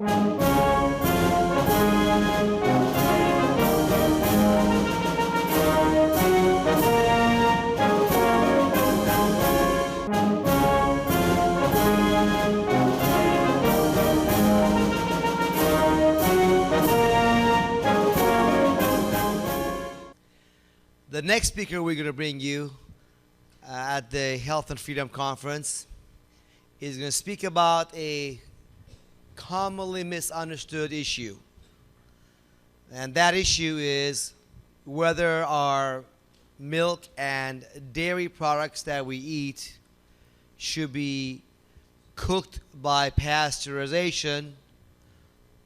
The next speaker we're going to bring you at the Health and Freedom Conference is going to speak about a commonly misunderstood issue. And that issue is whether our milk and dairy products that we eat should be cooked by pasteurization,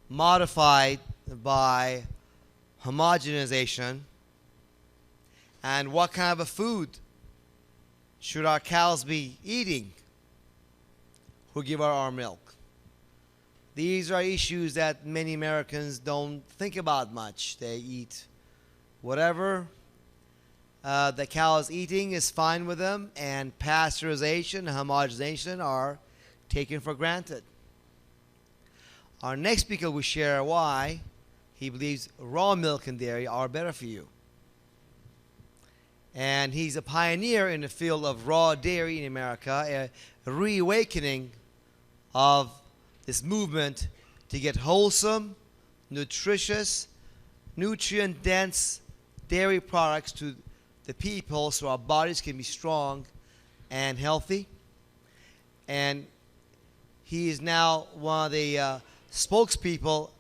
modified by homogenization, and what kind of a food should our cows be eating who give us our milk. These are issues that many Americans don't think about much. They eat whatever the cow is eating is fine with them, and pasteurization and homogenization are taken for granted. Our next speaker will share why he believes raw milk and dairy are better for you. And he's a pioneer in the field of raw dairy in America, a reawakening of this movement to get wholesome, nutritious, nutrient-dense dairy products to the people so our bodies can be strong and healthy. And he is now one of the spokespeople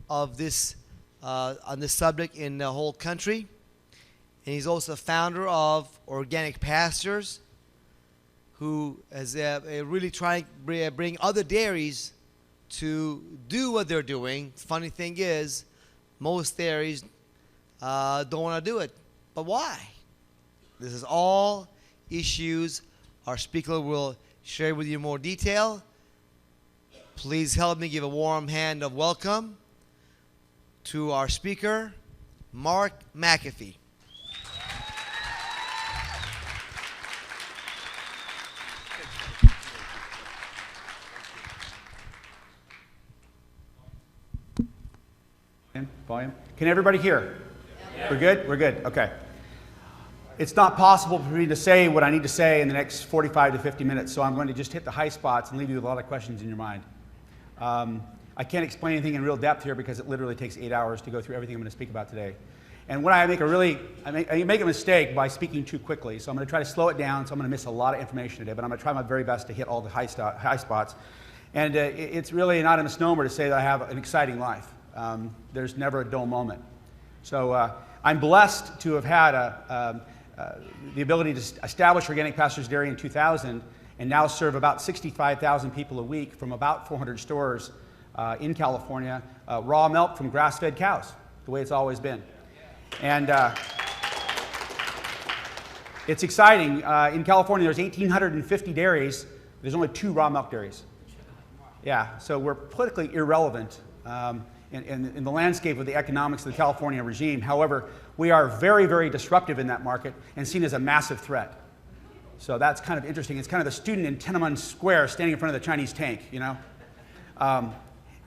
of this on this subject in the whole country. And he's also the founder of Organic Pastures, who is really trying to bring other dairies to do what they're doing. Funny thing is, most dairies don't want to do it. But why? This is all issues our speaker will share with you in more detail. Please help me give a warm hand of welcome to our speaker, Mark McAfee. Volume. Can everybody hear? Yeah. We're good? We're good. Okay. It's not possible for me to say what I need to say in the next 45 to 50 minutes, so I'm going to just hit the high spots and leave you with a lot of questions in your mind. I can't explain anything in real depth here because it literally takes 8 hours to go through everything I'm going to speak about today. And when I make a mistake by speaking too quickly, so I'm going to try to slow it down, so I'm going to miss a lot of information today, but I'm going to try my very best to hit all the high spots. And it's really not a misnomer to say that I have an exciting life. There's never a dull moment. So I'm blessed to have had the ability to establish Organic Pastures Dairy in 2000 and now serve about 65,000 people a week from about 400 stores in California, raw milk from grass-fed cows, the way it's always been. And it's exciting. In California, there's 1,850 dairies. There's only 2 raw milk dairies. Yeah, so we're politically irrelevant in the landscape of the economics of the California regime. However, we are very, very disruptive in that market and seen as a massive threat. So that's kind of interesting. It's kind of the student in Tiananmen Square standing in front of the Chinese tank, you know.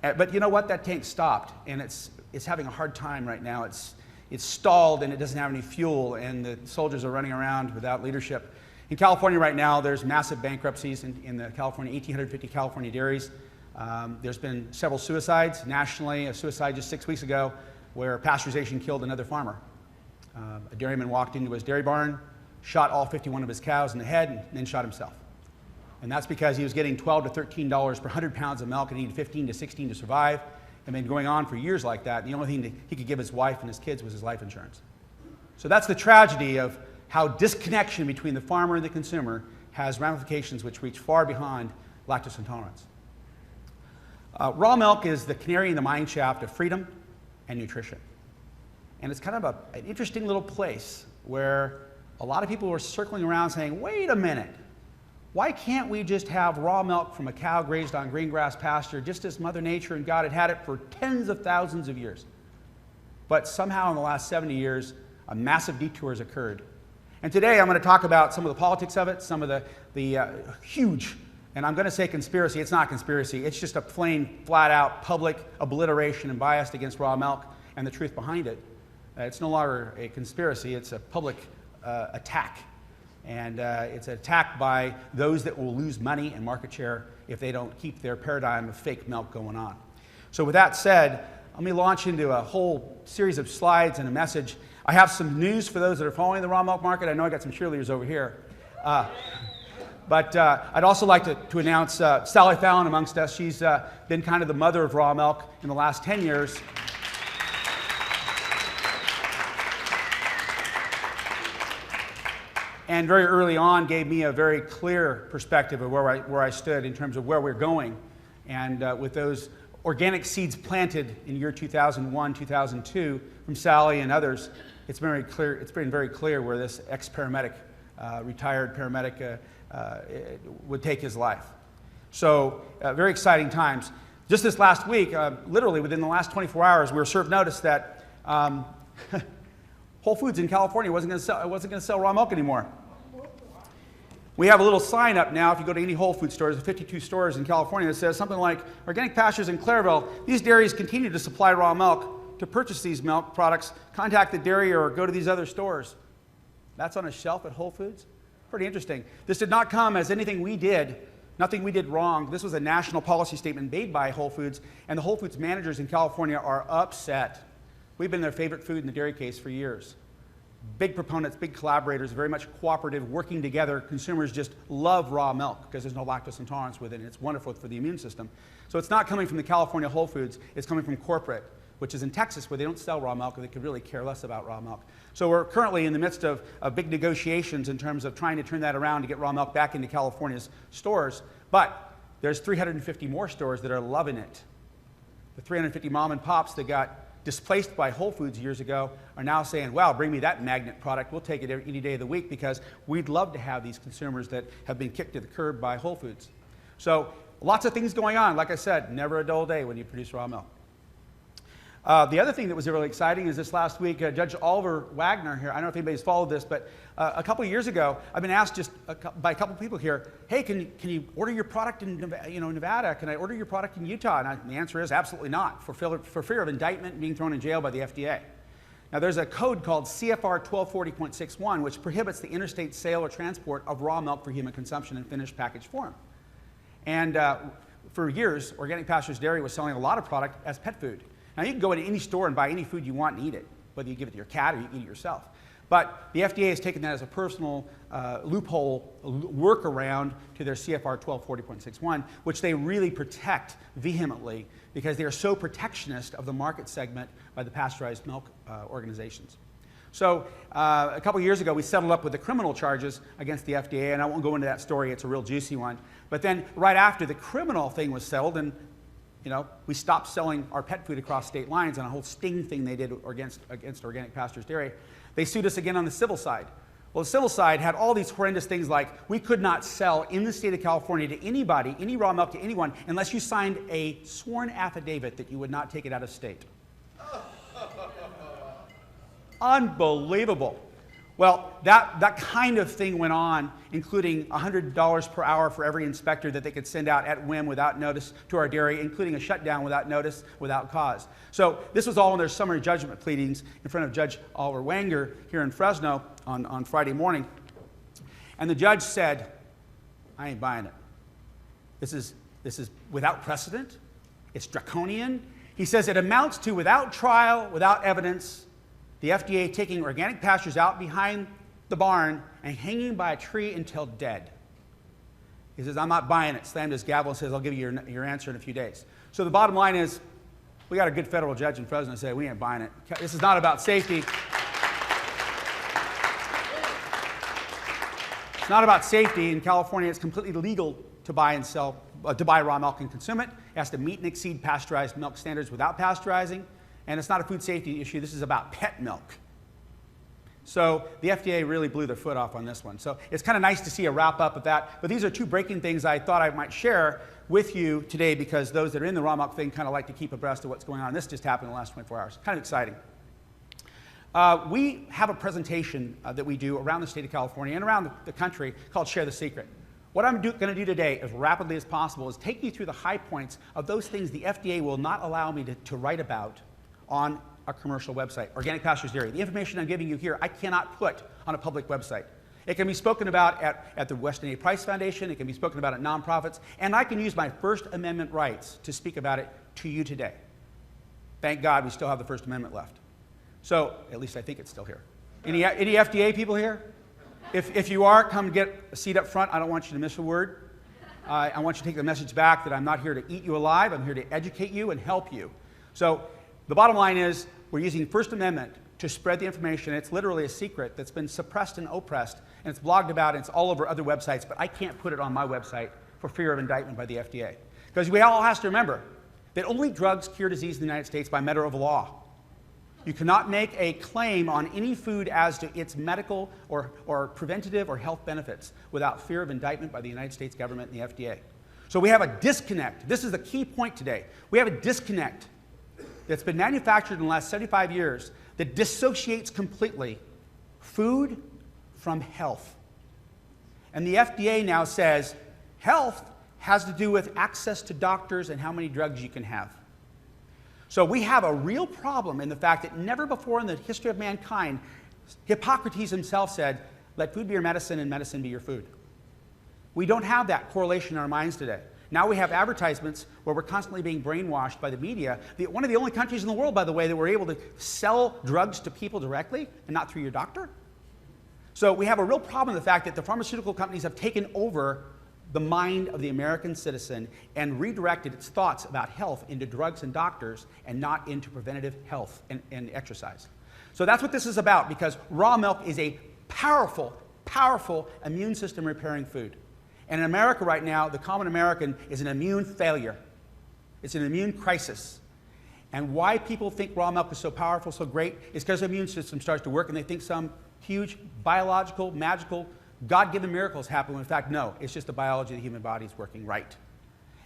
But you know what? That tank stopped, and it's having a hard time right now. It's stalled, and it doesn't have any fuel, and the soldiers are running around without leadership. In California right now, there's massive bankruptcies in the California, 1,850 California dairies. There's been several suicides nationally, a suicide just 6 weeks ago where pasteurization killed another farmer. A dairyman walked into his dairy barn, shot all 51 of his cows in the head, and then shot himself. And that's because he was getting $12 to $13 per 100 pounds of milk and he needed 15 to 16 to survive. And been going on for years like that. And the only thing that he could give his wife and his kids was his life insurance. So that's the tragedy of how disconnection between the farmer and the consumer has ramifications which reach far beyond lactose intolerance. Raw milk is the canary in the mine shaft of freedom and nutrition. And it's kind of an interesting little place where a lot of people are circling around saying, wait a minute, why can't we just have raw milk from a cow grazed on green grass pasture just as Mother Nature and God had it for tens of thousands of years? But somehow in the last 70 years, a massive detour has occurred. And today I'm going to talk about some of the politics of it, some of the huge And I'm going to say conspiracy. It's not conspiracy. It's just a plain, flat-out public obliteration and bias against raw milk and the truth behind it. It's no longer a conspiracy. It's a public attack. And it's an attack by those that will lose money and market share if they don't keep their paradigm of fake milk going on. So with that said, let me launch into a whole series of slides and a message. I have some news for those that are following the raw milk market. I know I got some cheerleaders over here. But I'd also like to announce Sally Fallon amongst us. She's been kind of the mother of raw milk in the last 10 years. And very early on gave me a very clear perspective of where I stood in terms of where we're going. And with those organic seeds planted in year 2001, 2002 from Sally and others, it's been very clear where this ex-paramedic, retired paramedic, would take his life. So very exciting times. Just this last week, literally within the last 24 hours, we were served notice that Whole Foods in California wasn't going to sell raw milk anymore. We have a little sign up now, if you go to any Whole Foods stores, 52 stores in California, that says something like, Organic Pastures in Clareville, these dairies continue to supply raw milk. To purchase these milk products, contact the dairy or go to these other stores. That's on a shelf at Whole Foods. Pretty interesting. This did not come as anything we did, nothing we did wrong. This was a national policy statement made by Whole Foods, and the Whole Foods managers in California are upset. We've been their favorite food in the dairy case for years. Big proponents, big collaborators, very much cooperative, working together. Consumers just love raw milk because there's no lactose intolerance with it, and it's wonderful for the immune system. So it's not coming from the California Whole Foods, it's coming from corporate, which is in Texas, where they don't sell raw milk and they could really care less about raw milk. So we're currently in the midst of big negotiations in terms of trying to turn that around to get raw milk back into California's stores. But there's 350 more stores that are loving it. The 350 mom and pops that got displaced by Whole Foods years ago are now saying, wow, bring me that magnet product. We'll take it any day of the week because we'd love to have these consumers that have been kicked to the curb by Whole Foods. So lots of things going on. Like I said, never a dull day when you produce raw milk. The other thing that was really exciting is this last week, Judge Oliver Wagner here, I don't know if anybody's followed this, but a couple of years ago, I've been asked just by a couple of people here, hey, can you order your product in Nevada? Can I order your product in Utah? And the answer is absolutely not, for fear of indictment and being thrown in jail by the FDA. Now, there's a code called CFR 1240.61, which prohibits the interstate sale or transport of raw milk for human consumption in finished packaged form. And for years, Organic Pastures Dairy was selling a lot of product as pet food. Now, you can go into any store and buy any food you want and eat it, whether you give it to your cat or you eat it yourself. But the FDA has taken that as a personal loophole, workaround to their CFR 1240.61, which they really protect vehemently because they are so protectionist of the market segment by the pasteurized milk organizations. So a couple years ago, we settled up with the criminal charges against the FDA, and I won't go into that story. It's a real juicy one. But then right after the criminal thing was settled, and we stopped selling our pet food across state lines on a whole sting thing they did against Organic Pastures Dairy. They sued us again on the civil side. Well, the civil side had all these horrendous things like we could not sell in the state of California to anybody, any raw milk to anyone, unless you signed a sworn affidavit that you would not take it out of state. Unbelievable. Well, that kind of thing went on, including $100 per hour for every inspector that they could send out at whim without notice to our dairy, including a shutdown without notice, without cause. So this was all in their summary judgment pleadings in front of Judge Oliver Wagner here in Fresno on Friday morning. And the judge said, I ain't buying it. This is without precedent. It's draconian. He says it amounts to, without trial, without evidence, the FDA taking Organic Pastures out behind the barn and hanging by a tree until dead. He says, I'm not buying it. Slammed his gavel and says, I'll give you your answer in a few days. So the bottom line is, we got a good federal judge in Fresno say, we ain't buying it. This is not about safety. It's not about safety. In California, it's completely legal to buy and sell, to buy raw milk and consume it. It has to meet and exceed pasteurized milk standards without pasteurizing. And it's not a food safety issue. This is about pet milk. So the FDA really blew their foot off on this one. So it's kind of nice to see a wrap up of that. But these are two breaking things I thought I might share with you today because those that are in the raw milk thing kind of like to keep abreast of what's going on. This just happened in the last 24 hours. Kind of exciting. We have a presentation that we do around the state of California and around the country called Share the Secret. what I'm going to do today, as rapidly as possible, is take you through the high points of those things the FDA will not allow me to write about on a commercial website. Organic Pastures Dairy. The information I'm giving you here, I cannot put on a public website. It can be spoken about at the Weston A. Price Foundation. It can be spoken about at nonprofits. And I can use my First Amendment rights to speak about it to you today. Thank God we still have the First Amendment left. So, at least I think it's still here. Any FDA people here? If you are, come get a seat up front. I don't want you to miss a word. I want you to take the message back that I'm not here to eat you alive. I'm here to educate you and help you. So, the bottom line is we're using First Amendment to spread the information. It's literally a secret that's been suppressed and oppressed, and it's blogged about, and it's all over other websites, but I can't put it on my website for fear of indictment by the FDA. Because we all have to remember that only drugs cure disease in the United States by matter of law. You cannot make a claim on any food as to its medical or preventative or health benefits without fear of indictment by the United States government and the FDA. So we have a disconnect. This is the key point today. We have a disconnect that's been manufactured in the last 75 years that dissociates completely food from health. And the FDA now says health has to do with access to doctors and how many drugs you can have. So we have a real problem in the fact that never before in the history of mankind, Hippocrates himself said, let food be your medicine and medicine be your food. We don't have that correlation in our minds today. Now we have advertisements where we're constantly being brainwashed by the media. One of the only countries in the world, by the way, that we're able to sell drugs to people directly and not through your doctor. So we have a real problem in the fact that the pharmaceutical companies have taken over the mind of the American citizen and redirected its thoughts about health into drugs and doctors and not into preventative health and exercise. So that's what this is about, because raw milk is a powerful, powerful immune system repairing food. And in America right now, the common American is an immune failure. It's an immune crisis. And why people think raw milk is so powerful, so great, is because the immune system starts to work and they think some huge biological, magical, God-given miracles happen, when in fact, no, it's just the biology of the human body is working right.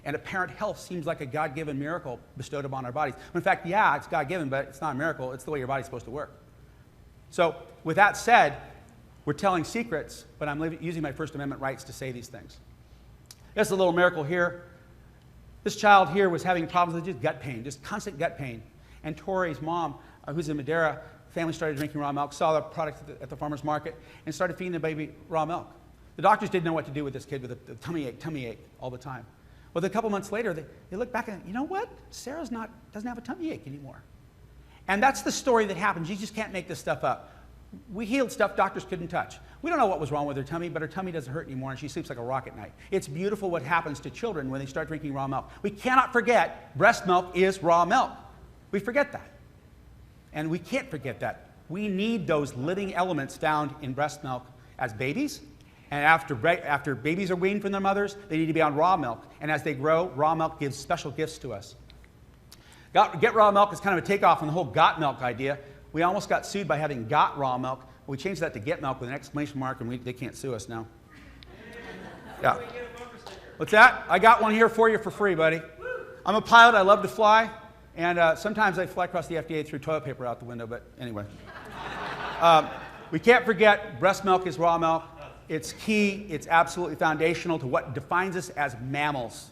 And apparent health seems like a God-given miracle bestowed upon our bodies. When in fact, yeah, it's God-given, but it's not a miracle. It's the way your body's supposed to work. So with that said, we're telling secrets, but I'm using my First Amendment rights to say these things. There's a little miracle here. This child here was having problems with just gut pain, just constant gut pain. And Tori's mom, who's in Madeira, family started drinking raw milk, saw the product at the farmer's market, and started feeding the baby raw milk. The doctors didn't know what to do with this kid with a tummy ache all the time. Well, a couple months later, they look back and, you know what? Sarah's doesn't have a tummy ache anymore. And that's the story that happens. You just can't make this stuff up. We healed stuff doctors couldn't touch. We don't know what was wrong with her tummy, but her tummy doesn't hurt anymore, and she sleeps like a rock at night. It's beautiful what happens to children when they start drinking raw milk. We cannot forget breast milk is raw milk. We forget that. And we can't forget that. We need those living elements found in breast milk as babies. And after babies are weaned from their mothers, they need to be on raw milk. And as they grow, raw milk gives special gifts to us. Get raw milk is kind of a takeoff on the whole got milk idea. We almost got sued by having got raw milk. We changed that to get milk with an exclamation mark, and they can't sue us now. Yeah. What's that? I got one here for you for free, buddy. I'm a pilot. I love to fly. And sometimes I fly across the FDA through toilet paper out the window, but anyway. We can't forget breast milk is raw milk. It's key. It's absolutely foundational to what defines us as mammals,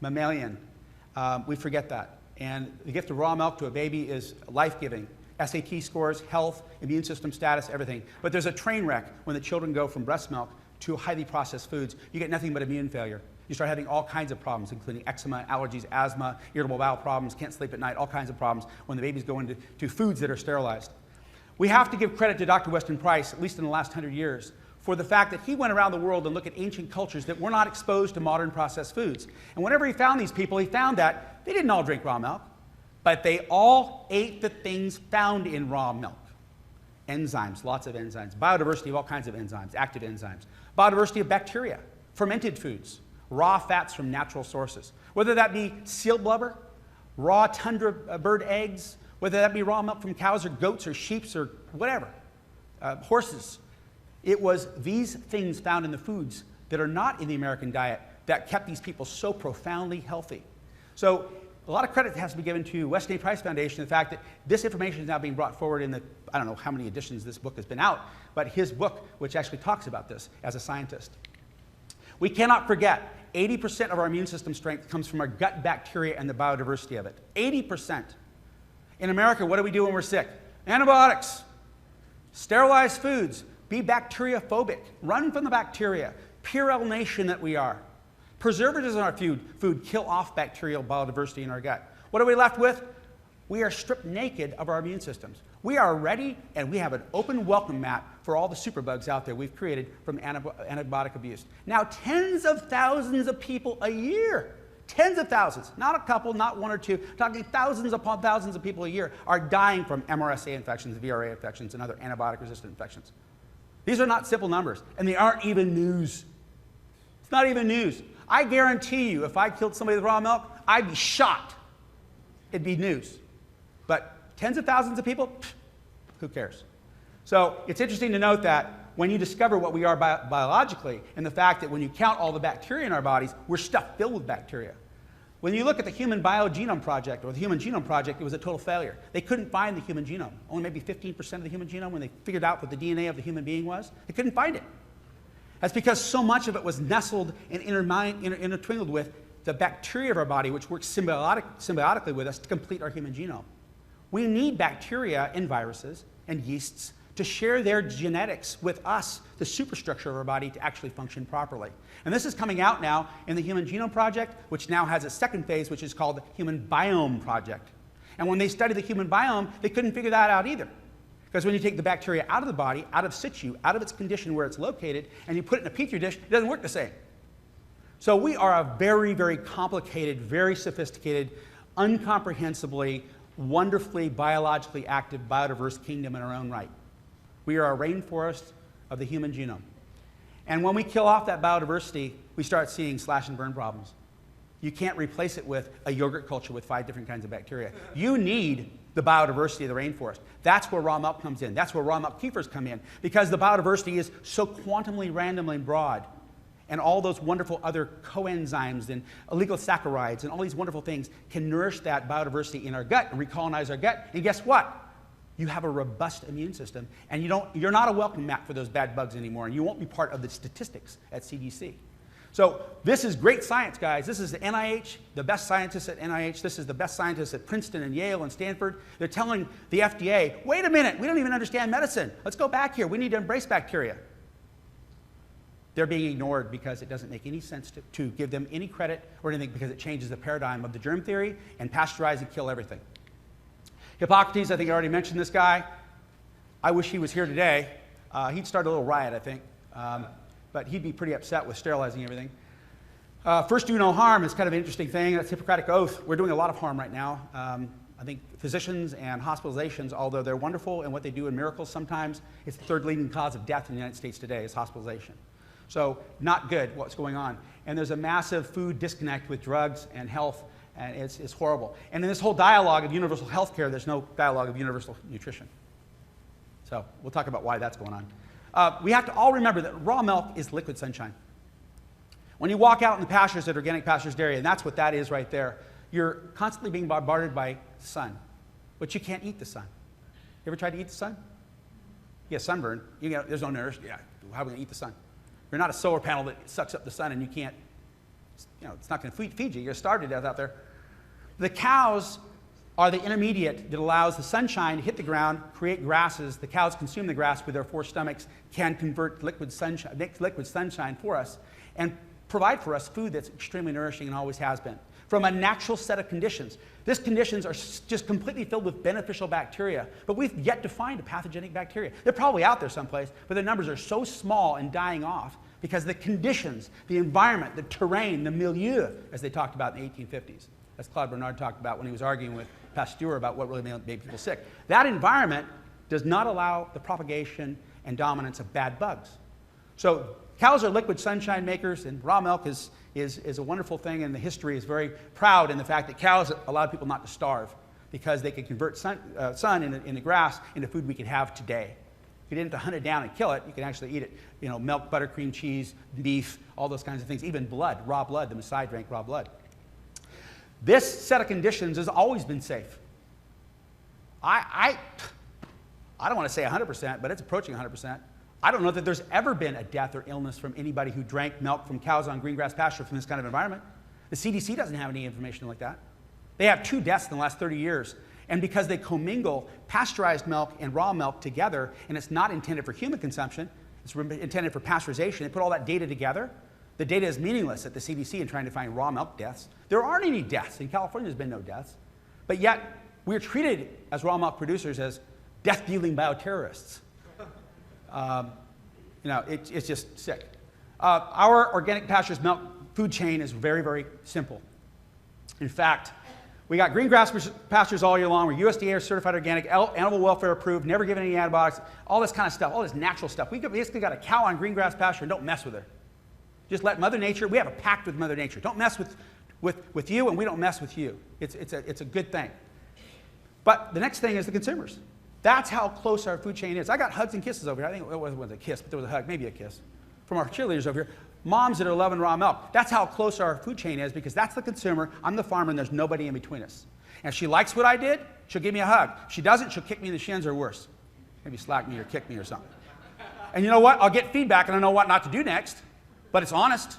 mammalian. We forget that. And the gift of raw milk to a baby is life-giving. SAT scores, health, immune system status, everything. But there's a train wreck when the children go from breast milk to highly processed foods. You get nothing but immune failure. You start having all kinds of problems, including eczema, allergies, asthma, irritable bowel problems, can't sleep at night, all kinds of problems when the babies go into foods that are sterilized. We have to give credit to Dr. Weston Price, at least in the last 100 years, for the fact that he went around the world and looked at ancient cultures that were not exposed to modern processed foods. And whenever he found these people, he found that they didn't all drink raw milk, but they all ate the things found in raw milk. Enzymes, lots of enzymes, biodiversity of all kinds of enzymes, active enzymes, biodiversity of bacteria, fermented foods, raw fats from natural sources, whether that be seal blubber, raw tundra bird eggs, whether that be raw milk from cows or goats or sheep or whatever, horses. It was these things found in the foods that are not in the American diet that kept these people so profoundly healthy. So a lot of credit has to be given to Weston A. Price Foundation, the fact that this information is now being brought forward in the, I don't know how many editions this book has been out, but his book, which actually talks about this as a scientist. We cannot forget 80% of our immune system strength comes from our gut bacteria and the biodiversity of it. 80%. In America, what do we do when we're sick? Antibiotics, sterilize foods, be bacteriophobic, run from the bacteria, Purell nation that we are. Preservatives in our food kill off bacterial biodiversity in our gut. What are we left with? We are stripped naked of our immune systems. We are ready, and we have an open welcome mat for all the superbugs out there we've created from antibiotic abuse. Now, tens of thousands of people a year, tens of thousands, not a couple, not one or two, talking thousands upon thousands of people a year are dying from MRSA infections, VRA infections, and other antibiotic-resistant infections. These are not simple numbers, and they aren't even news. It's not even news. I guarantee you, if I killed somebody with raw milk, I'd be shot. It'd be news. But tens of thousands of people, who cares? So it's interesting to note that when you discover what we are biologically, and the fact that when you count all the bacteria in our bodies, we're stuffed filled with bacteria. When you look at the Human Biogenome Project, or the Human Genome Project, it was a total failure. They couldn't find the human genome. Only maybe 15% of the human genome when they figured out what the DNA of the human being was. They couldn't find it. That's because so much of it was nestled and intertwined with the bacteria of our body, which works symbiotically with us to complete our human genome. We need bacteria and viruses and yeasts to share their genetics with us, the superstructure of our body, to actually function properly. And this is coming out now in the Human Genome Project, which now has a second phase, which is called the Human Biome Project. And when they studied the human biome, they couldn't figure that out either. Because when you take the bacteria out of the body, out of situ, out of its condition where it's located, and you put it in a petri dish, it doesn't work the same. So we are a very, very complicated, very sophisticated, incomprehensibly, wonderfully biologically active, biodiverse kingdom in our own right. We are a rainforest of the human genome. And when we kill off that biodiversity, we start seeing slash and burn problems. You can't replace it with a yogurt culture with 5 different kinds of bacteria. You need the biodiversity of the rainforest. That's where raw milk comes in. That's where raw milk kefirs come in, because the biodiversity is so quantumly, randomly broad. And all those wonderful other coenzymes and oligosaccharides and all these wonderful things can nourish that biodiversity in our gut and recolonize our gut. And guess what? You have a robust immune system, and you're not a welcome mat for those bad bugs anymore, and you won't be part of the statistics at CDC. So this is great science, guys. This is the NIH, the best scientists at NIH. This is the best scientists at Princeton and Yale and Stanford. They're telling the FDA, wait a minute, we don't even understand medicine. Let's go back here. We need to embrace bacteria. They're being ignored because it doesn't make any sense to give them any credit or anything, because it changes the paradigm of the germ theory and pasteurize and kill everything. Hippocrates, I think I already mentioned this guy. I wish he was here today. He'd start a little riot, I think. But he'd be pretty upset with sterilizing everything. First do no harm is kind of an interesting thing. That's Hippocratic Oath. We're doing a lot of harm right now. I think physicians and hospitalizations, although they're wonderful in what they do in miracles sometimes, it's the 3rd leading cause of death in the United States today is hospitalization. So not good what's going on. And there's a massive food disconnect with drugs and health, and it's horrible. And in this whole dialogue of universal health care, there's no dialogue of universal nutrition. So we'll talk about why that's going on. We have to all remember that raw milk is liquid sunshine. When you walk out in the pastures at organic pastures dairy, and that's what that is right there, you're constantly being bombarded by sun, but you can't eat the sun. You ever tried to eat the sun? You get sunburn. There's no nourishment. Yeah, how are we going to eat the sun? You're not a solar panel that sucks up the sun and you can't, it's not going to feed you. You're going to starve to death out there. The cows are the intermediate that allows the sunshine to hit the ground, create grasses. The cows consume the grass with their 4 stomachs, can convert liquid sunshine, make liquid sunshine for us, and provide for us food that's extremely nourishing and always has been. From a natural set of conditions. These conditions are just completely filled with beneficial bacteria, but we've yet to find a pathogenic bacteria. They're probably out there someplace, but their numbers are so small and dying off because the conditions, the environment, the terrain, the milieu, as they talked about in the 1850s, as Claude Bernard talked about when he was arguing with Pasteur about what really made people sick. That environment does not allow the propagation and dominance of bad bugs. So cows are liquid sunshine makers, and raw milk is a wonderful thing, and the history is very proud in the fact that cows allowed people not to starve because they could convert sun in the grass into food we could have today. If you didn't have to hunt it down and kill it, you can actually eat it. Milk, butter, cream, cheese, beef, all those kinds of things, even blood, raw blood. The Messiah drank raw blood. This set of conditions has always been safe. I don't want to say 100%, but it's approaching 100%. I don't know that there's ever been a death or illness from anybody who drank milk from cows on green grass pasture from this kind of environment. The CDC doesn't have any information like that. They have 2 deaths in the last 30 years. And because they commingle pasteurized milk and raw milk together, and it's not intended for human consumption, it's intended for pasteurization, they put all that data together. The data is meaningless at the CDC in trying to find raw milk deaths. There aren't any deaths. In California, there's been no deaths. But yet, we're treated as raw milk producers as death-dealing bioterrorists. It's just sick. Our organic pastures milk food chain is very, very simple. In fact, we got green grass pastures all year long. We're USDA certified organic, animal welfare approved, never given any antibiotics, all this kind of stuff, all this natural stuff. We basically got a cow on green grass pasture and don't mess with her. Just let Mother Nature, we have a pact with Mother Nature. Don't mess with you and we don't mess with you. It's a good thing. But the next thing is the consumers. That's how close our food chain is. I got hugs and kisses over here. I think it wasn't a kiss, but there was a hug, maybe a kiss, from our cheerleaders over here. Moms that are loving raw milk. That's how close our food chain is because that's the consumer, I'm the farmer, and there's nobody in between us. And if she likes what I did, she'll give me a hug. If she doesn't, she'll kick me in the shins or worse. Maybe slap me or kick me or something. And you know what? I'll get feedback and I know what not to do next, but it's honest.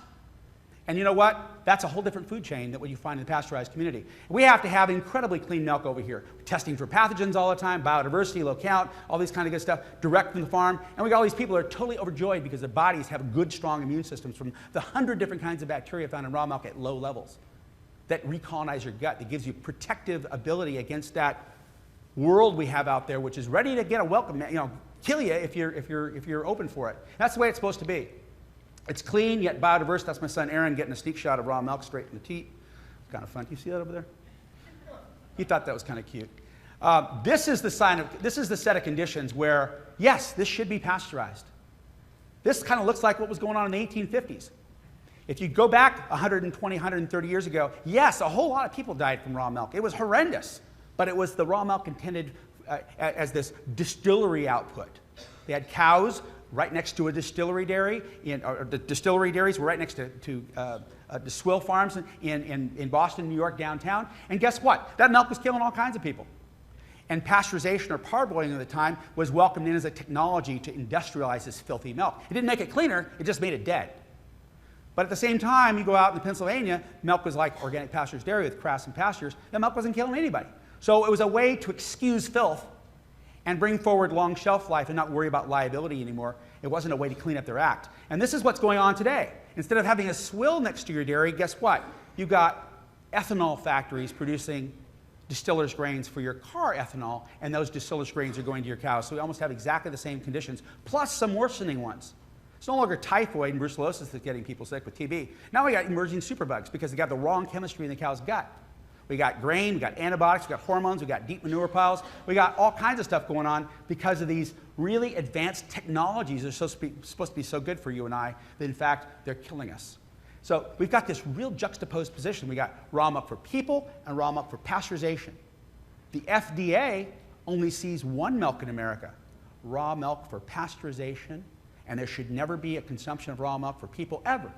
And you know what? That's a whole different food chain than what you find in the pasteurized community. We have to have incredibly clean milk over here. We're testing for pathogens all the time, biodiversity, low count, all these kind of good stuff, direct from the farm. And we got all these people that are totally overjoyed because their bodies have good, strong immune systems from the 100 different kinds of bacteria found in raw milk at low levels that recolonize your gut, that gives you protective ability against that world we have out there, which is ready to get a welcome, kill you if you're open for it. That's the way it's supposed to be. It's clean yet biodiverse. That's my son Aaron getting a sneak shot of raw milk straight in the teat. Kind of fun. Do you see that over there? He thought that was kind of cute. This is the set of conditions where, yes, this should be pasteurized. This kind of looks like what was going on in the 1850s. If you go back 120, 130 years ago, yes, a whole lot of people died from raw milk. It was horrendous, but it was the raw milk intended as this distillery output. They had cows right next to a distillery dairy, the distillery dairies were right next to the swill farms in Boston, New York, downtown. And guess what? That milk was killing all kinds of people. And pasteurization or parboiling at the time was welcomed in as a technology to industrialize this filthy milk. It didn't make it cleaner, it just made it dead. But at the same time, you go out in Pennsylvania, milk was like organic pastures dairy with crafts and pastures. That milk wasn't killing anybody. So it was a way to excuse filth and bring forward long shelf life and not worry about liability anymore. It wasn't a way to clean up their act. And this is what's going on today. Instead of having a swill next to your dairy, guess what? You've got ethanol factories producing distillers' grains for your car ethanol, and those distillers' grains are going to your cows. So we almost have exactly the same conditions, plus some worsening ones. It's no longer typhoid and brucellosis that's getting people sick with TB. Now we got emerging superbugs because they got the wrong chemistry in the cow's gut. We got grain, we got antibiotics, we got hormones, we got deep manure piles. We got all kinds of stuff going on because of these really advanced technologies that are supposed to be so good for you and I that in fact they're killing us. So we've got this real juxtaposed position. We got raw milk for people and raw milk for pasteurization. The FDA only sees one milk in America, raw milk for pasteurization, and there should never be a consumption of raw milk for people ever.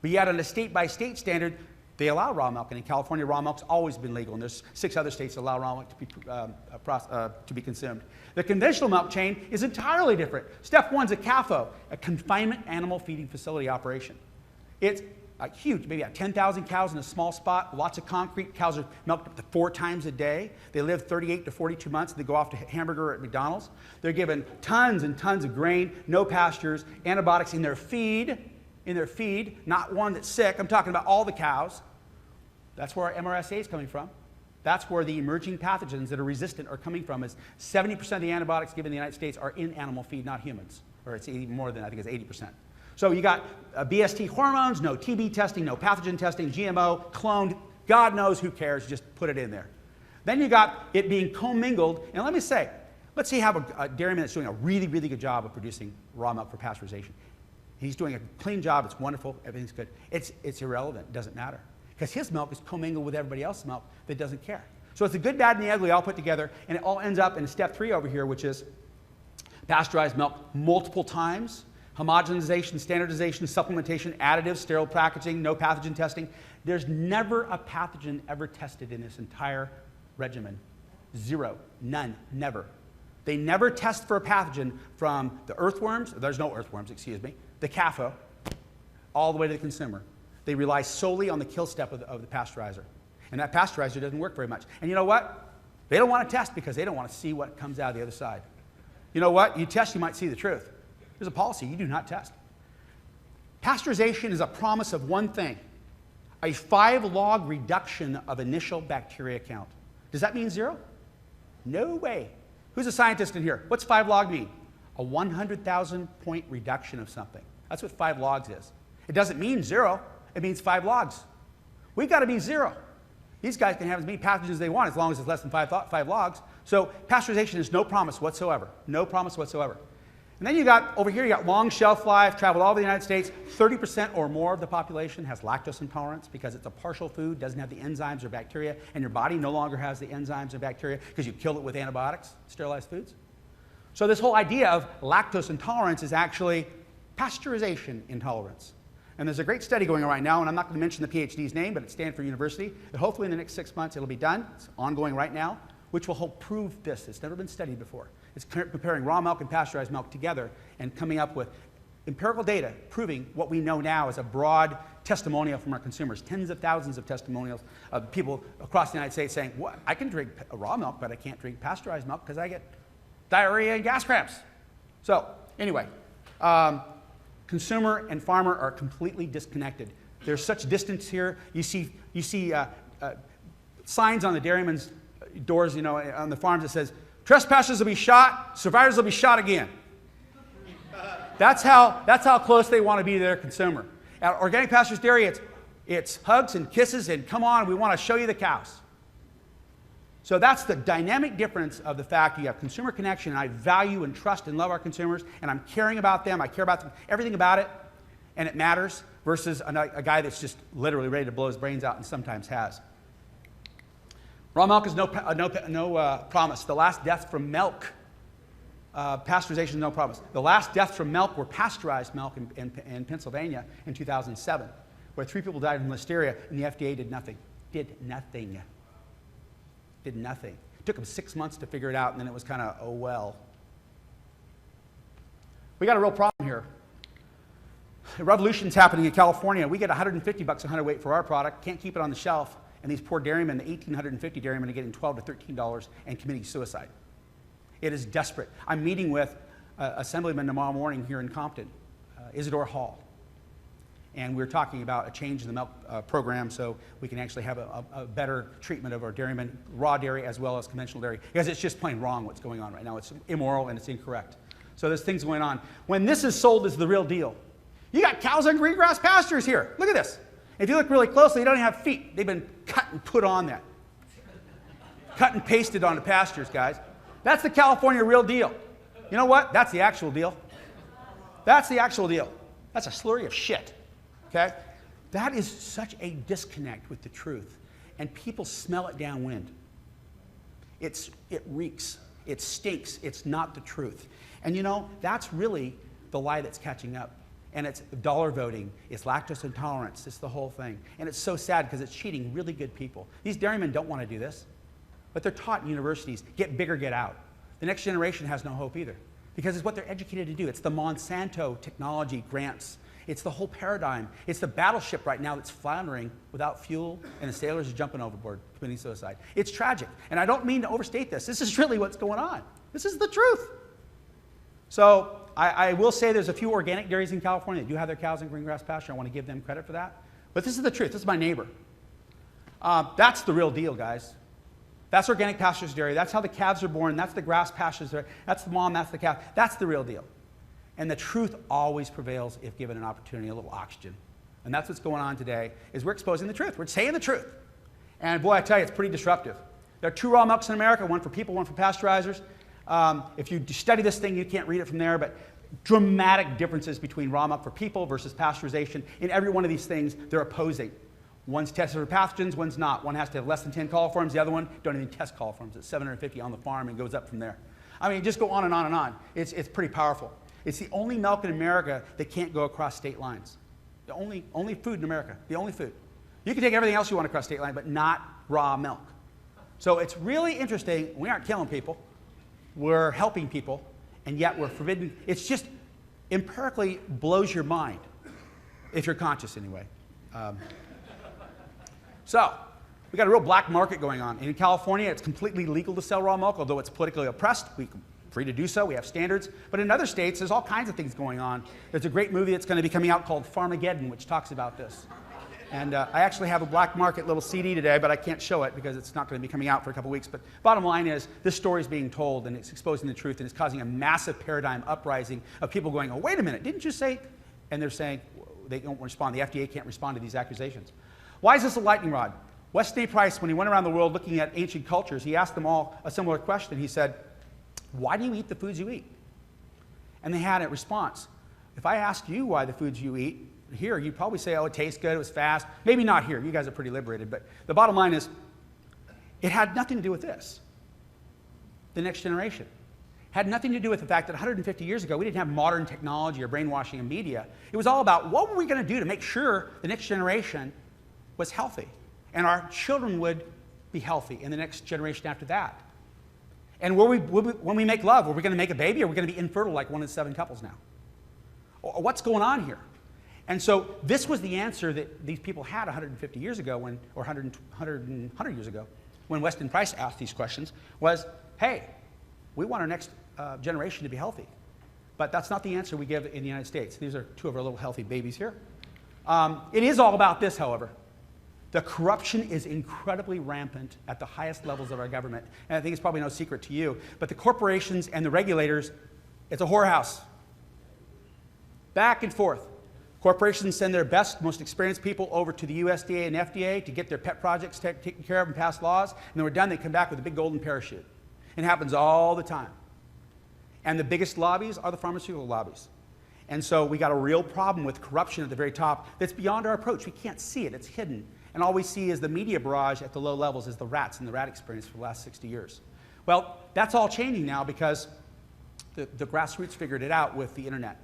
But yet on a state-by-state standard, they allow raw milk, and in California, raw milk's always been legal, and there's 6 other states that allow raw milk to be consumed. The conventional milk chain is entirely different. Step 1's a CAFO, a confinement animal feeding facility operation. It's huge, maybe 10,000 cows in a small spot, lots of concrete. Cows are milked up to 4 times a day. They live 38 to 42 months, and they go off to hamburger at McDonald's. They're given tons and tons of grain, no pastures, antibiotics in their feed, not one that's sick. I'm talking about all the cows. That's where our MRSA is coming from. That's where the emerging pathogens that are resistant are coming from. Is 70% of the antibiotics given in the United States are in animal feed, not humans. Or it's even more than, I think it's 80%. So you got BST hormones, no TB testing, no pathogen testing, GMO, cloned, God knows who cares, just put it in there. Then you got it being commingled, and let me say, let's see how a dairyman that's doing a really, really good job of producing raw milk for pasteurization. He's doing a clean job, it's wonderful, everything's good. It's irrelevant, it doesn't matter. Because his milk is commingled with everybody else's milk that doesn't care. So it's the good, bad, and the ugly all put together, and it all ends up in step 3 over here, which is pasteurized milk multiple times, homogenization, standardization, supplementation, additives, sterile packaging, no pathogen testing. There's never a pathogen ever tested in this entire regimen. 0, none, never. They never test for a pathogen from the earthworms, there's no earthworms, excuse me, the CAFO, all the way to the consumer. They rely solely on the kill step of the pasteurizer. And that pasteurizer doesn't work very much. And you know what? They don't want to test because they don't want to see what comes out of the other side. You know what? You test, you might see the truth. There's a policy, you do not test. Pasteurization is a promise of one thing, a 5-log reduction of initial bacteria count. Does that mean 0? No way. Who's a scientist in here? What's 5 log mean? A 100,000 point reduction of something. That's what 5 logs is. It doesn't mean 0. It means 5 logs. We've got to be 0. These guys can have as many pathogens as they want as long as it's less than 5 logs. So pasteurization is no promise whatsoever. No promise whatsoever. And then you got, over here, you got long shelf life, traveled all over the United States. 30% or more of the population has lactose intolerance because it's a partial food, doesn't have the enzymes or bacteria, and your body no longer has the enzymes and bacteria because you killed it with antibiotics, sterilized foods. So this whole idea of lactose intolerance is actually pasteurization intolerance. And there's a great study going on right now, and I'm not going to mention the PhD's name, but at Stanford University, that hopefully in the next 6 months it'll be done. It's ongoing right now, which will help prove this. It's never been studied before. It's comparing raw milk and pasteurized milk together and coming up with empirical data proving what we know now as a broad testimonial from our consumers. Tens of thousands of testimonials of people across the United States saying, well, I can drink raw milk, but I can't drink pasteurized milk because I get diarrhea and gas cramps. So anyway, consumer and farmer are completely disconnected. There's such distance here. You see signs on the dairymen's doors, you know, on the farms that says, trespassers will be shot, survivors will be shot again. That's how close they want to be to their consumer. At Organic Pastures Dairy, it's hugs and kisses and come on, we want to show you the cows. So that's the dynamic difference of the fact you have consumer connection, and I value and trust and love our consumers, and I'm caring about them, I care about them, everything about it, and it matters, versus a guy that's just literally ready to blow his brains out and sometimes has. Raw milk is no promise. The last death from milk, pasteurization is no promise. The last deaths from milk were pasteurized milk in Pennsylvania in 2007, where 3 people died from listeria, and the FDA did nothing. Did nothing. Did nothing. It took them 6 months to figure it out, and then it was kind of, oh well. We got a real problem here. A revolution's happening in California. We get 150 bucks a hundredweight for our product, can't keep it on the shelf. And these poor dairymen, the 1,850 dairymen, are getting $12 to $13 and committing suicide. It is desperate. I'm meeting with Assemblyman tomorrow morning here in Compton, Isidore Hall. And we're talking about a change in the milk program so we can actually have a better treatment of our dairymen, raw dairy as well as conventional dairy. Because it's just plain wrong what's going on right now. It's immoral and it's incorrect. So there's things going on. When this is sold as the real deal, you got cows on green grass pastures here. Look at this. If you look really closely, they don't have feet. They've been cut and put on that. Cut and pasted on the pastures, guys. That's the California real deal. You know what? That's the actual deal. That's the actual deal. That's a slurry of shit. Okay? That is such a disconnect with the truth. And people smell it downwind. It reeks. It stinks. It's not the truth. And you know, that's really the lie that's catching up. And it's dollar voting, it's lactose intolerance, it's the whole thing. And it's so sad because it's cheating really good people. These dairymen don't want to do this, but they're taught in universities, get big or get out. The next generation has no hope either because it's what they're educated to do. It's the Monsanto technology grants. It's the whole paradigm. It's the battleship right now that's floundering without fuel and the sailors are jumping overboard, committing suicide. It's tragic. And I don't mean to overstate this. This is really what's going on. This is the truth. So I will say there's a few organic dairies in California that do have their cows in green grass pasture. I want to give them credit for that. But this is the truth. This is my neighbor. That's the real deal, guys. That's Organic Pastures Dairy. That's how the calves are born. That's the grass pastures. That's the mom. That's the calf. That's the real deal. And the truth always prevails if given an opportunity, a little oxygen. And that's what's going on today, is we're exposing the truth. We're saying the truth. And boy, I tell you, it's pretty disruptive. There are 2 raw milks in America, one for people, one for pasteurizers. If you study this thing, you can't read it from there, but dramatic differences between raw milk for people versus pasteurization. In every one of these things, they're opposing. One's tested for pathogens, one's not. One has to have less than 10 coliforms. The other one don't even test coliforms. It's 750 on the farm and goes up from there. I mean, just go on and on and on. It's pretty powerful. It's the only milk in America that can't go across state lines. The only food in America, the only food. You can take everything else you want across state line, but not raw milk. So it's really interesting. We aren't killing people. we're helping people, and yet we're forbidden. It's just empirically blows your mind, if you're conscious anyway. So we got a real black market going on. And in California, it's completely legal to sell raw milk, although it's politically oppressed. We're free to do so. We have standards. But in other states, there's all kinds of things going on. There's a great movie that's going to be coming out called Farmageddon, which talks about this. And I actually have a black market little CD today, but I can't show it because it's not going to be coming out for a couple weeks. But bottom line is, this story is being told, and it's exposing the truth, and it's causing a massive paradigm uprising of people going, oh, wait a minute, didn't you say? And they're saying, they don't respond. The FDA can't respond to these accusations. Why is this a lightning rod? Weston A. Price, when he went around the world looking at ancient cultures, he asked them all a similar question. He said, why do you eat the foods you eat? And they had a response. If I ask you why the foods you eat, here, you'd probably say, oh, it tastes good, it was fast. Maybe not here. You guys are pretty liberated. But the bottom line is, it had nothing to do with this, the next generation. Had nothing to do with the fact that 150 years ago, we didn't have modern technology or brainwashing and media. It was all about what were we going to do to make sure the next generation was healthy, and our children would be healthy, and the next generation after that. And when we make love, are we going to make a baby, or are we going to be infertile like 1 in 7 couples now? Or what's going on here? And so this was the answer that these people had 150 years ago, or 100 years ago, when Weston Price asked these questions, was, hey, we want our next generation to be healthy. But that's not the answer we give in the United States. These are 2 of our little healthy babies here. It is all about this, however. The corruption is incredibly rampant at the highest levels of our government. And I think it's probably no secret to you. But the corporations and the regulators, it's a whorehouse. Back and forth. Corporations send their best, most experienced people over to the USDA and FDA to get their pet projects taken care of and pass laws. And then we're done, they come back with a big golden parachute. It happens all the time. And the biggest lobbies are the pharmaceutical lobbies. And so we got a real problem with corruption at the very top that's beyond our approach. We can't see it, it's hidden. And all we see is the media barrage at the low levels is the rats and the rat experience for the last 60 years. Well, that's all changing now because the grassroots figured it out with the internet.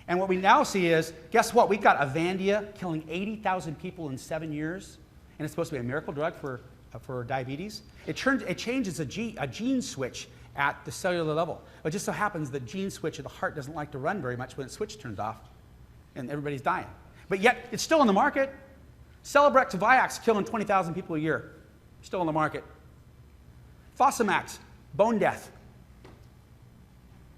And what we now see is, guess what? We've got Avandia killing 80,000 people in 7 years, and it's supposed to be a miracle drug for diabetes. It changes a gene switch at the cellular level. It just so happens the gene switch of the heart doesn't like to run very much when the switch turns off, and everybody's dying. But yet, it's still on the market. Celebrex Vioxx killing 20,000 people a year. Still on the market. Fosamax, bone death.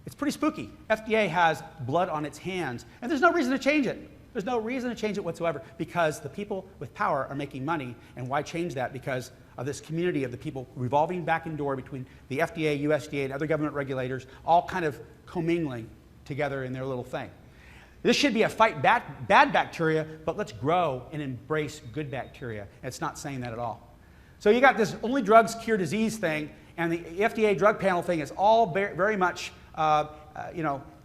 It's pretty spooky. FDA has blood on its hands, and there's no reason to change it. There's no reason to change it whatsoever because the people with power are making money. And why change that? Because of this community of the people revolving back and door between the FDA, USDA, and other government regulators, all kind of commingling together in their little thing. This should be a fight bad bacteria, but let's grow and embrace good bacteria. It's not saying that at all. So you got this only drugs cure disease thing, and the FDA drug panel thing is all very much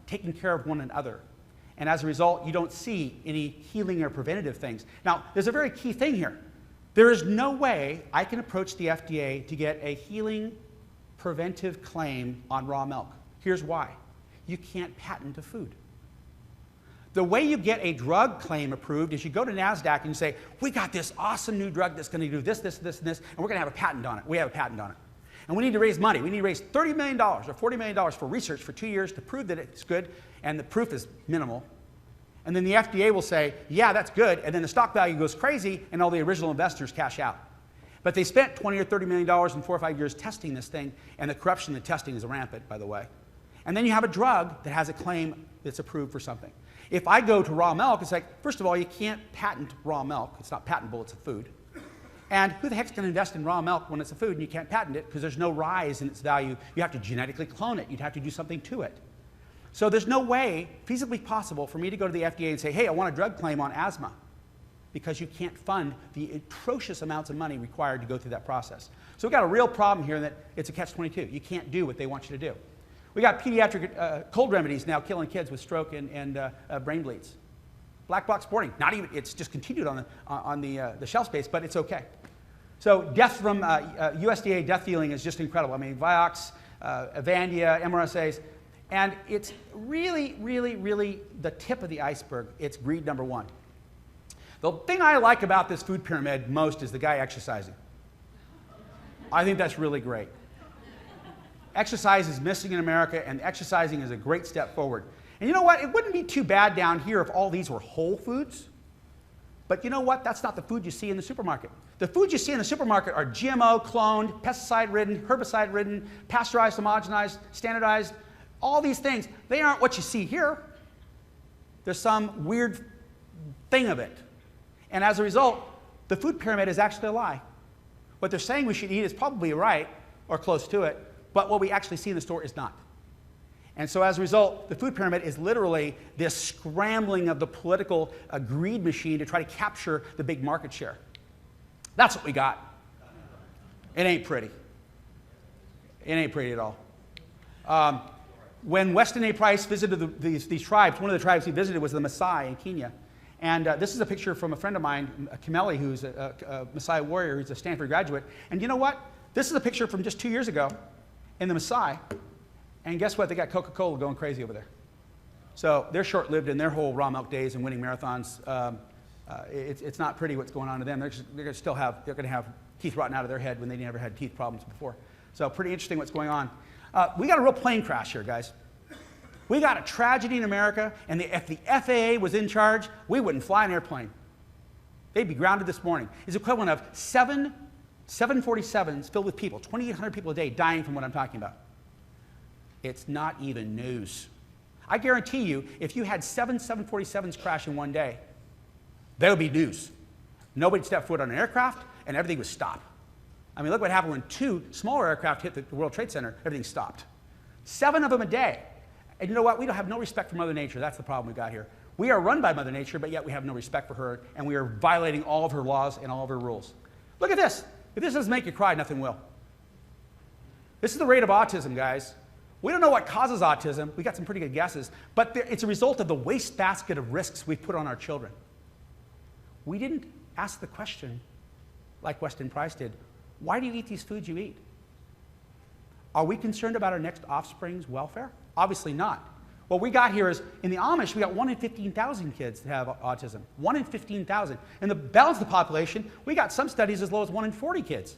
taking care of one another. And as a result, you don't see any healing or preventative things. Now, there's a very key thing here. There is no way I can approach the FDA to get a healing preventive claim on raw milk. Here's why. You can't patent a food. The way you get a drug claim approved is you go to NASDAQ and you say, we got this awesome new drug that's going to do this, this, this, and this, and we're going to have a patent on it. We have a patent on it. And we need to raise money. We need to raise $30 million or $40 million for research for 2 years to prove that it's good, and the proof is minimal. And then the FDA will say, yeah, that's good, and then the stock value goes crazy, and all the original investors cash out. But they spent $20 or $30 million in 4 or 5 years testing this thing, and the corruption in the testing is rampant, by the way. And then you have a drug that has a claim that's approved for something. If I go to raw milk, it's like, first of all, you can't patent raw milk. It's not patentable, it's a food. And who the heck's going to invest in raw milk when it's a food and you can't patent it because there's no rise in its value? You have to genetically clone it. You'd have to do something to it. So there's no way feasibly possible for me to go to the FDA and say, hey, I want a drug claim on asthma, because you can't fund the atrocious amounts of money required to go through that process. So we've got a real problem here in that it's a catch-22. You can't do what they want you to do. We got pediatric cold remedies now killing kids with stroke and brain bleeds. Black box warning. Not even. It's just continued on the shelf space, but it's okay. So death from USDA death dealing is just incredible. I mean, Vioxx, Avandia, MRSAs, and it's really, really, really the tip of the iceberg. It's greed number one. The thing I like about this food pyramid most is the guy exercising. I think that's really great. Exercise is missing in America, and exercising is a great step forward. And you know what? It wouldn't be too bad down here if all these were whole foods. But you know what? That's not the food you see in the supermarket. The food you see in the supermarket are GMO, cloned, pesticide-ridden, herbicide-ridden, pasteurized, homogenized, standardized, all these things. They aren't what you see here. There's some weird thing of it. And as a result, the food pyramid is actually a lie. What they're saying we should eat is probably right, or close to it, but what we actually see in the store is not. And so as a result, the food pyramid is literally this scrambling of the political greed machine to try to capture the big market share. That's what we got. It ain't pretty. It ain't pretty at all. When Weston A. Price visited these tribes, one of the tribes he visited was the Maasai in Kenya. And this is a picture from a friend of mine, Kimeli, who's a Maasai warrior, who's a Stanford graduate. And you know what? This is a picture from just 2 years ago in the Maasai. And guess what? They got Coca-Cola going crazy over there. So they're short-lived in their whole raw milk days and winning marathons. It's not pretty what's going on to them. They're going to have teeth rotten out of their head when they never had teeth problems before. So pretty interesting what's going on. We got a real plane crash here, guys. We got a tragedy in America, and if the FAA was in charge, we wouldn't fly an airplane. They'd be grounded this morning. It's equivalent of 747s filled with people, 2,800 people a day dying from what I'm talking about. It's not even news. I guarantee you, if you had 7 747s crash in one day, that would be news. Nobody stepped foot on an aircraft, and everything would stop. I mean, look what happened when 2 smaller aircraft hit the World Trade Center. Everything stopped. 7 of them a day. And you know what? We don't have no respect for Mother Nature. That's the problem we got here. We are run by Mother Nature, but yet we have no respect for her, and we are violating all of her laws and all of her rules. Look at this. If this doesn't make you cry, nothing will. This is the rate of autism, guys. We don't know what causes autism. We got some pretty good guesses, but it's a result of the wastebasket of risks we've put on our children. We didn't ask the question, like Weston Price did, why do you eat these foods you eat? Are we concerned about our next offspring's welfare? Obviously not. What we got here is, in the Amish, we got 1 in 15,000 kids that have autism. 1 in 15,000. In the balance of the population, we got some studies as low as 1 in 40 kids.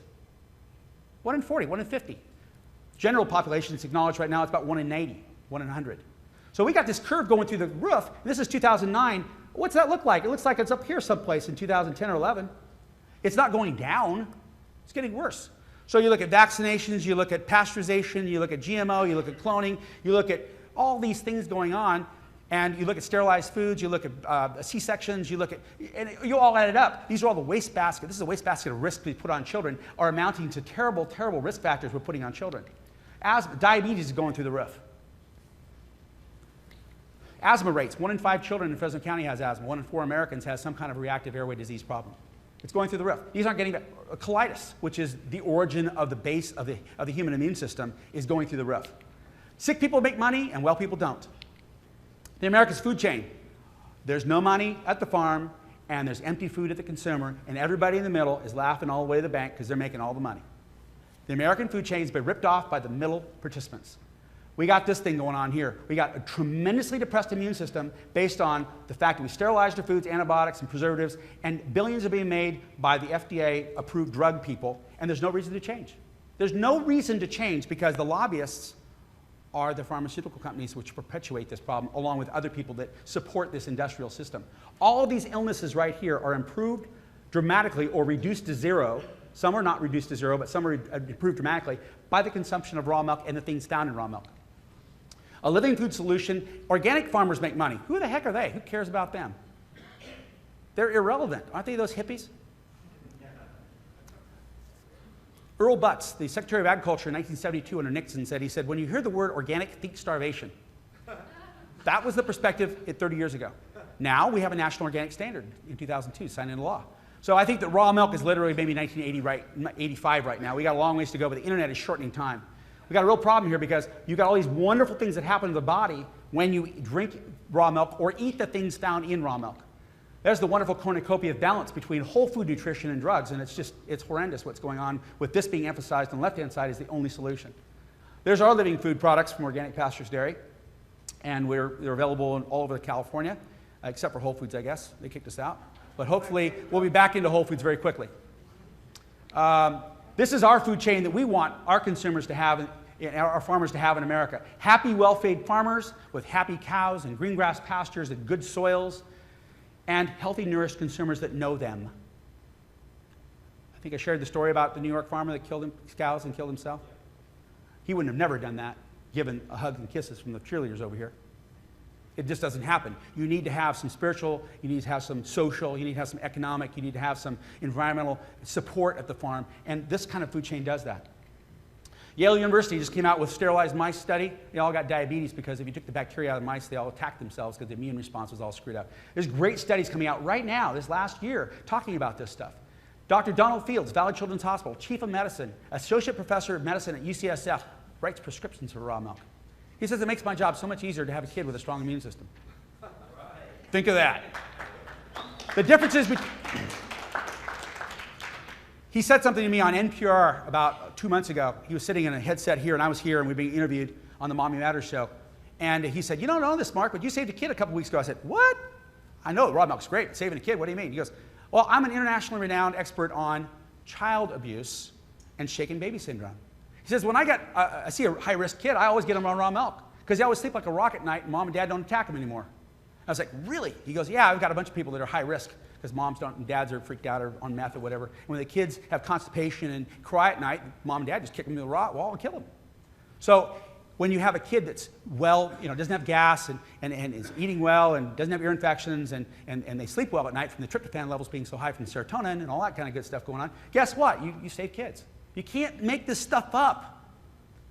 1 in 40, 1 in 50. General population is acknowledged right now, it's about 1 in 80, 1 in 100. So we got this curve going through the roof. This is 2009. What's that look like? It looks like it's up here someplace in 2010 or 11. It's not going down. It's getting worse. So you look at vaccinations, you look at pasteurization, you look at GMO, you look at cloning, you look at all these things going on, and you look at sterilized foods, you look at C-sections, you look at, and you all add it up. These are all the wastebasket. This is a wastebasket of risk we put on children, are amounting to terrible, terrible risk factors we're putting on children. Asthma, diabetes is going through the roof. Asthma rates, 1 in 5 children in Fresno County has asthma. 1 in 4 Americans has some kind of reactive airway disease problem. It's going through the roof. These aren't getting better. Colitis, which is the origin of the base of the human immune system, is going through the roof. Sick people make money, and well people don't. The America's food chain. There's no money at the farm, and there's empty food at the consumer, and everybody in the middle is laughing all the way to the bank because they're making all the money. The American food chain has been ripped off by the middle participants. We got this thing going on here. We got a tremendously depressed immune system based on the fact that we sterilized our foods, antibiotics, and preservatives, and billions are being made by the FDA-approved drug people, and there's no reason to change. There's no reason to change because the lobbyists are the pharmaceutical companies which perpetuate this problem, along with other people that support this industrial system. All of these illnesses right here are improved dramatically or reduced to zero. Some are not reduced to zero, but some are improved dramatically by the consumption of raw milk and the things found in raw milk. A living food solution, organic farmers make money. Who the heck are they? Who cares about them? They're irrelevant. Aren't they those hippies? Earl Butz, the Secretary of Agriculture in 1972 under Nixon, said, when you hear the word organic, think starvation. That was the perspective 30 years ago. Now we have a national organic standard in 2002, signed into law. So I think that raw milk is literally maybe 1985 right now. We got a long ways to go, but the internet is shortening time. We got a real problem here because you got all these wonderful things that happen to the body when you drink raw milk or eat the things found in raw milk. There's the wonderful cornucopia of balance between whole food nutrition and drugs, and it's horrendous what's going on with this being emphasized on the left-hand side is the only solution. There's our living food products from Organic Pastures Dairy, and they're available in all over California, except for Whole Foods, I guess. They kicked us out. But hopefully, we'll be back into Whole Foods very quickly. This is our food chain that we want our consumers to have, our farmers to have in America. Happy, well-fed farmers with happy cows and green grass pastures and good soils, and healthy, nourished consumers that know them. I think I shared the story about the New York farmer that killed his cows and killed himself. He wouldn't have never done that, given a hug and kisses from the cheerleaders over here. It just doesn't happen. You need to have some spiritual, you need to have some social, you need to have some economic, you need to have some environmental support at the farm, and this kind of food chain does that. Yale University just came out with sterilized mice study. They all got diabetes because if you took the bacteria out of the mice, they all attacked themselves because the immune response was all screwed up. There's great studies coming out right now, this last year, talking about this stuff. Dr. Donald Fields, Valley Children's Hospital, Chief of Medicine, Associate Professor of Medicine at UCSF, writes prescriptions for raw milk. He says it makes my job so much easier to have a kid with a strong immune system. Right. Think of that. The differences between... He said something to me on NPR about 2 months ago. He was sitting in a headset here, and I was here, and we were being interviewed on the Mommy Matters show. And he said, "You don't know this, Mark, but you saved a kid a couple weeks ago." I said, "What?" "I know, raw milk's great. Saving a kid, what do you mean?" He goes, "Well, I'm an internationally renowned expert on child abuse and shaken baby syndrome." He says, "When I see a high-risk kid, I always get them on raw milk because they always sleep like a rock at night, and mom and dad don't attack them anymore." I was like, "Really?" He goes, "Yeah, I've got a bunch of people that are high risk because moms don't and dads are freaked out or on meth or whatever. And when the kids have constipation and cry at night, mom and dad just kick them to the wall and kill them." So when you have a kid that's well, doesn't have gas and is eating well and doesn't have ear infections and they sleep well at night from the tryptophan levels being so high from the serotonin and all that kind of good stuff going on, guess what? You save kids. You can't make this stuff up.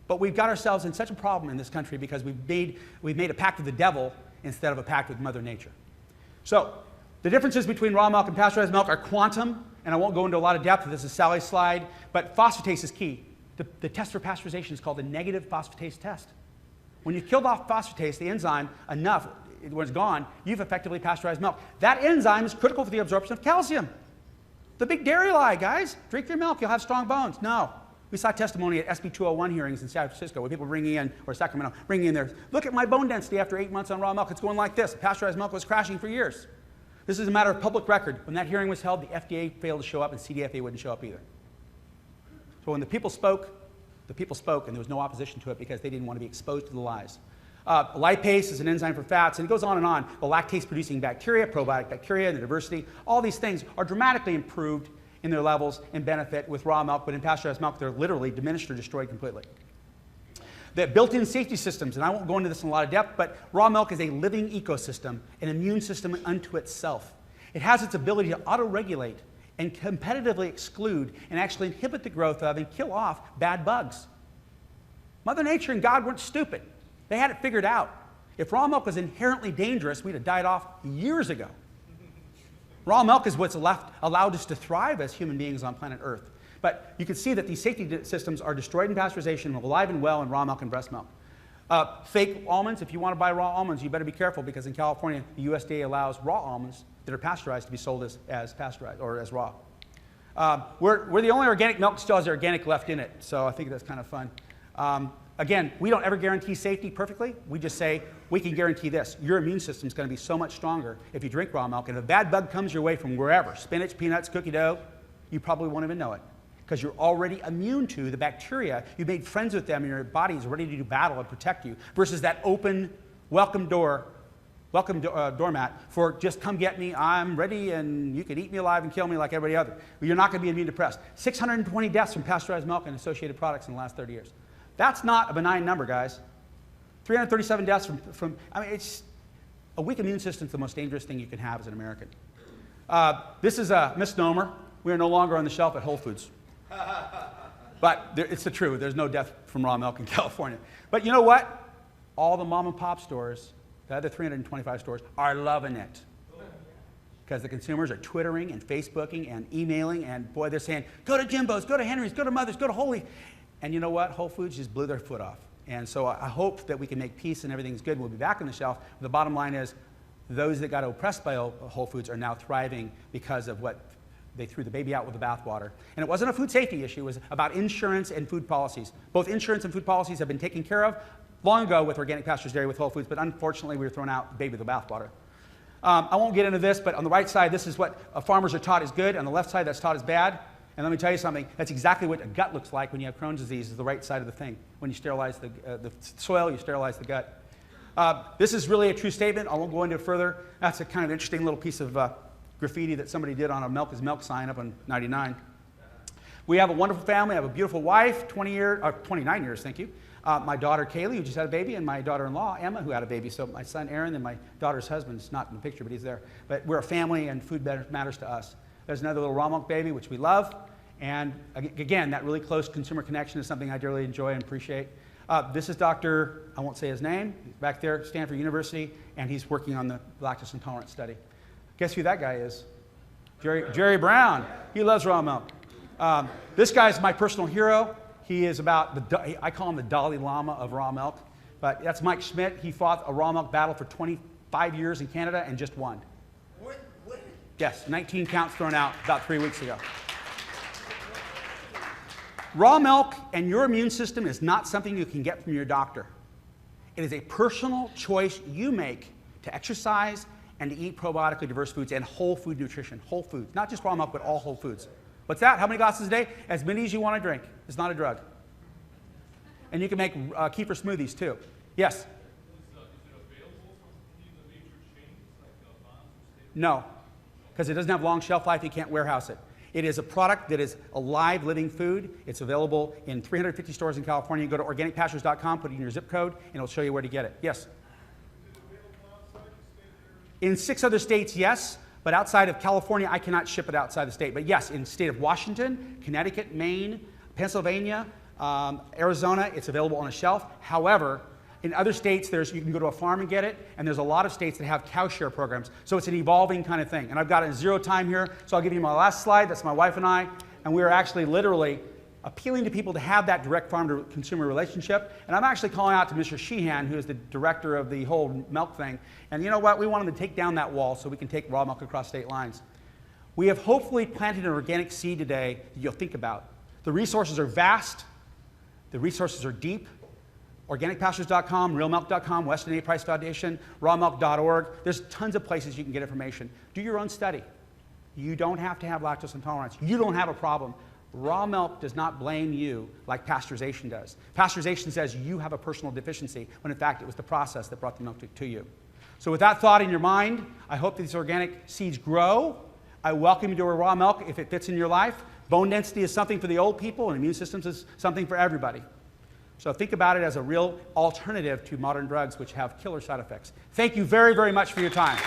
But we've got ourselves in such a problem in this country because we've made a pact with the devil instead of a pact with Mother Nature. So the differences between raw milk and pasteurized milk are quantum, and I won't go into a lot of depth. This is Sally's slide, but phosphatase is key. The test for pasteurization is called the negative phosphatase test. When you've killed off phosphatase, the enzyme, enough, when it's gone, you've effectively pasteurized milk. That enzyme is critical for the absorption of calcium. The big dairy lie, guys. Drink your milk, you'll have strong bones. No. We saw testimony at SB 201 hearings in San Francisco where people bringing in, or Sacramento, bringing in their, "Look at my bone density after 8 months on raw milk. It's going like this." Pasteurized milk was crashing for years. This is a matter of public record. When that hearing was held, the FDA failed to show up and CDFA wouldn't show up either. So when the people spoke, and there was no opposition to it because they didn't want to be exposed to the lies. Lipase is an enzyme for fats, and it goes on and on. The lactase-producing bacteria, probiotic bacteria, and the diversity, all these things are dramatically improved in their levels and benefit with raw milk, but in pasteurized milk, they're literally diminished or destroyed completely. The built-in safety systems, and I won't go into this in a lot of depth, but raw milk is a living ecosystem, an immune system unto itself. It has its ability to auto-regulate and competitively exclude and actually inhibit the growth of and kill off bad bugs. Mother Nature and God weren't stupid. They had it figured out. If raw milk was inherently dangerous, we'd have died off years ago. Raw milk is what's allowed us to thrive as human beings on planet Earth. But you can see that these safety systems are destroyed in pasteurization, alive and well in raw milk and breast milk. Fake almonds, if you want to buy raw almonds, you better be careful because in California, the USDA allows raw almonds that are pasteurized to be sold as pasteurized or as raw. We're the only organic milk that still has organic left in it, so I think that's kind of fun. Again, we don't ever guarantee safety perfectly. We just say, we can guarantee this. Your immune system is going to be so much stronger if you drink raw milk. And if a bad bug comes your way from wherever, spinach, peanuts, cookie dough, you probably won't even know it because you're already immune to the bacteria. You made friends with them and your body is ready to do battle and protect you versus that open doormat for just come get me, I'm ready, and you can eat me alive and kill me like everybody else. You're not going to be immune depressed. 620 deaths from pasteurized milk and associated products in the last 30 years. That's not a benign number, guys. 337 deaths from it's a weak immune system is the most dangerous thing you can have as an American. This is a misnomer. We are no longer on the shelf at Whole Foods. But it's the truth. There's no death from raw milk in California. But you know what? All the mom and pop stores, the other 325 stores, are loving it. Because the consumers are Twittering and Facebooking and emailing, and boy, they're saying, go to Jimbo's, go to Henry's, go to Mother's, go to Holy. And you know what? Whole Foods just blew their foot off. And so I hope that we can make peace and everything's good. We'll be back on the shelf. The bottom line is those that got oppressed by Whole Foods are now thriving because of what they threw the baby out with the bathwater. And it wasn't a food safety issue. It was about insurance and food policies. Both insurance and food policies have been taken care of long ago with organic pastures dairy with Whole Foods, but unfortunately we were thrown out the baby with the bathwater. I won't get into this, but on the right side, this is what farmers are taught is good. On the left side, that's taught as bad. And let me tell you something, that's exactly what a gut looks like when you have Crohn's disease, is the right side of the thing. When you sterilize the soil, you sterilize the gut. This is really a true statement. I won't go into it further. That's a kind of interesting little piece of graffiti that somebody did on a Milk is Milk sign up on 99. We have a wonderful family. I have a beautiful wife, 29 years, thank you. My daughter Kaylee, who just had a baby, and my daughter-in-law Emma, who had a baby. So my son Aaron and my daughter's husband's not in the picture, but he's there. But we're a family, and food matters to us. There's another little raw milk baby, which we love. And again, that really close consumer connection is something I dearly enjoy and appreciate. This is Dr., I won't say his name, he's back there, Stanford University, and he's working on the lactose intolerance study. Guess who that guy is? Jerry Brown. He loves raw milk. This guy's my personal hero. He is about, I call him the Dalai Lama of raw milk. But that's Mike Schmidt. He fought a raw milk battle for 25 years in Canada and just won. What? Yes, 19 counts thrown out about 3 weeks ago. Raw milk and your immune system is not something you can get from your doctor. It is a personal choice you make to exercise and to eat probiotically diverse foods and whole food nutrition. Whole foods, not just raw milk, but all whole foods. What's that? How many glasses a day? As many as you want to drink. It's not a drug. And you can make kefir smoothies too. Yes? Is it available from any of the major chains like Bonds or Staples? No, because it doesn't have long shelf life. You can't warehouse it. It is a product that is a live, living food. It's available in 350 stores in California. You go to organicpastures.com, put in your zip code, and it'll show you where to get it. Yes? Is it available outside the state? In 6 other states, yes. But outside of California, I cannot ship it outside the state. But yes, in the state of Washington, Connecticut, Maine, Pennsylvania, Arizona, it's available on a shelf. However, in other states, you can go to a farm and get it, and there's a lot of states that have cow share programs. So it's an evolving kind of thing. And I've got it in 0 time here, so I'll give you my last slide. That's my wife and I, and we are actually literally appealing to people to have that direct farm-to-consumer relationship. And I'm actually calling out to Mr. Sheehan, who is the director of the whole milk thing. And you know what? We want him to take down that wall so we can take raw milk across state lines. We have hopefully planted an organic seed today that you'll think about. The resources are vast. The resources are deep. OrganicPastures.com, RealMilk.com, Weston A. Price Foundation, RawMilk.org. There's tons of places you can get information. Do your own study. You don't have to have lactose intolerance. You don't have a problem. Raw milk does not blame you like pasteurization does. Pasteurization says you have a personal deficiency, when in fact it was the process that brought the milk to you. So with that thought in your mind, I hope that these organic seeds grow. I welcome you to a raw milk if it fits in your life. Bone density is something for the old people, and immune systems is something for everybody. So think about it as a real alternative to modern drugs which have killer side effects. Thank you very, very much for your time.